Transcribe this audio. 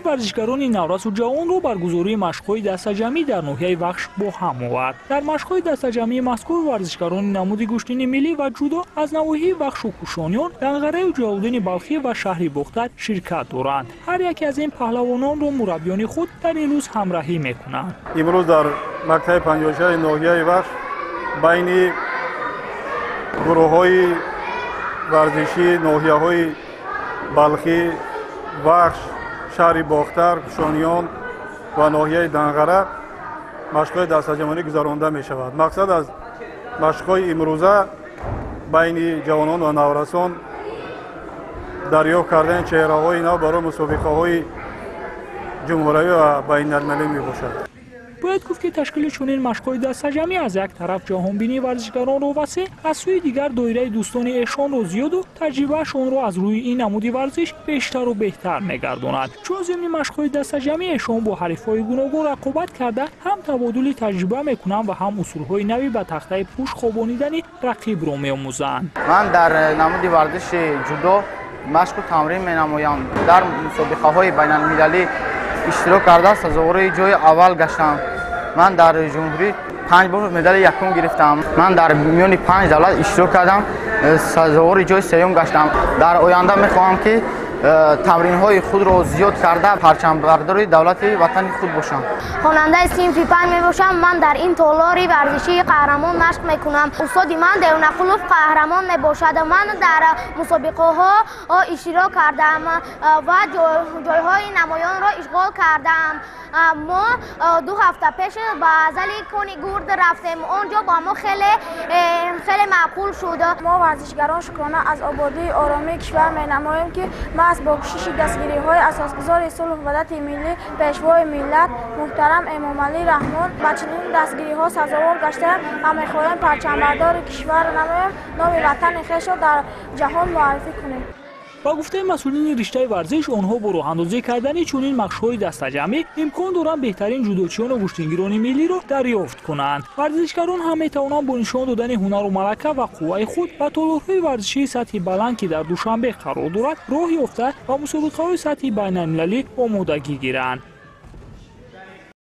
ورزشکاران نورس و جوان رو برگزاری مشق‌های دسته‌جمعی در ناحیه وخش با هم آورد. در مشق‌های دسته‌جمعی مذکور ورزشکاران نماد گشتین ملی و جودو از نواحی وخش و کوشانیان، دنغره و جلاالدین بلخی و شهر بختر شرکت دارند. هر یک از این پهلوانان رو مربیان خود در این روز همراهی می‌کنند. امروز در مقطع 56 ناحیه وخش بین گروه‌های ورزشی ناحیه‌های بلخی، وخش، شهر بختر، کوشانیان و ناحیه دنغره مشق‌های دسته‌جمعی گذرانده می‌شود. مقصد از مشق‌های امروزه بین جوانان و نورسان دریافت کردن چهره‌های نو برای مسابقه‌های جمهوری و بین‌المللی میباشد. باید گفت که تشکیل چنین مشق‌های دسته‌جمعی از یک طرف جهانبینی ورزشکاران را وسیع، از سوی دیگر دایره دوستان ایشان را زیاد و تجربه‌شان را از روی این نمود ورزش بیشتر و بهتر می‌گرداند. چون ضمن مشق‌های دسته‌جمعی ایشان با حریف‌های گوناگون رقابت کرده هم تبادل تجربه می‌کنند و هم اصول‌های نوی به تخته پوش خوابانیدن رقیب را می‌آموزند. من در نمود ورزش جودو مشق و تمرین می‌نمایم. در مسابقه‌های بین‌المللی اشتراک کرده سزاوار جای اول گشتم. من در جمهوری 5 بار مدال یکم گرفتم. من در میان 5 دولت اشتراک کردم، سزاوار جای سوم گشتم. در آینده میخواهم که تمرین های خود را زیاد کرده پرچم بردار دولت وطن خود باشم. خواننده صنف 5 می باشم. من در این تالار ورزشی قهرمان مشق میکنم. استاد من درون قلوب قهرمان می باشد. من در مسابقه ها اشتراک کردم و جایهای نمایان را اشغال کردم. ما 2 هفته پیش به زلی کنی گورد رفتیم. اونجا با ما خیلی معقول شد. ما ورزشگران شکرانه از آبادی آرامی کشور می نماییم که محض با کوشش دستگیری های اساسگذار صلح و وحدت ملی پیشوای ملت محترم امام علی رحمان با چنین دستگیری ها سزاوار گشتیم و می‌خواهیم پرچم بردار کشور نماییم، نام وطن خویش را در جهان معرفی کنیم. با گفته مسئولین رشته ورزش، آنها با راه اندازی کردن چنین مشق‌های دسته‌جمعی امکان دارند بهترین جودوچیان و گشتنگیران ملی را دریافت کنند. ورزشکاران هم می‌توانند با نشان دادن هنر و ملکه و قوه خود و تالارهای ورزشی سطح بلند که در دوشنبه قرار دارد راه یافته و مسابقه‌های سطح بین‌المللی آمادگی گیرند.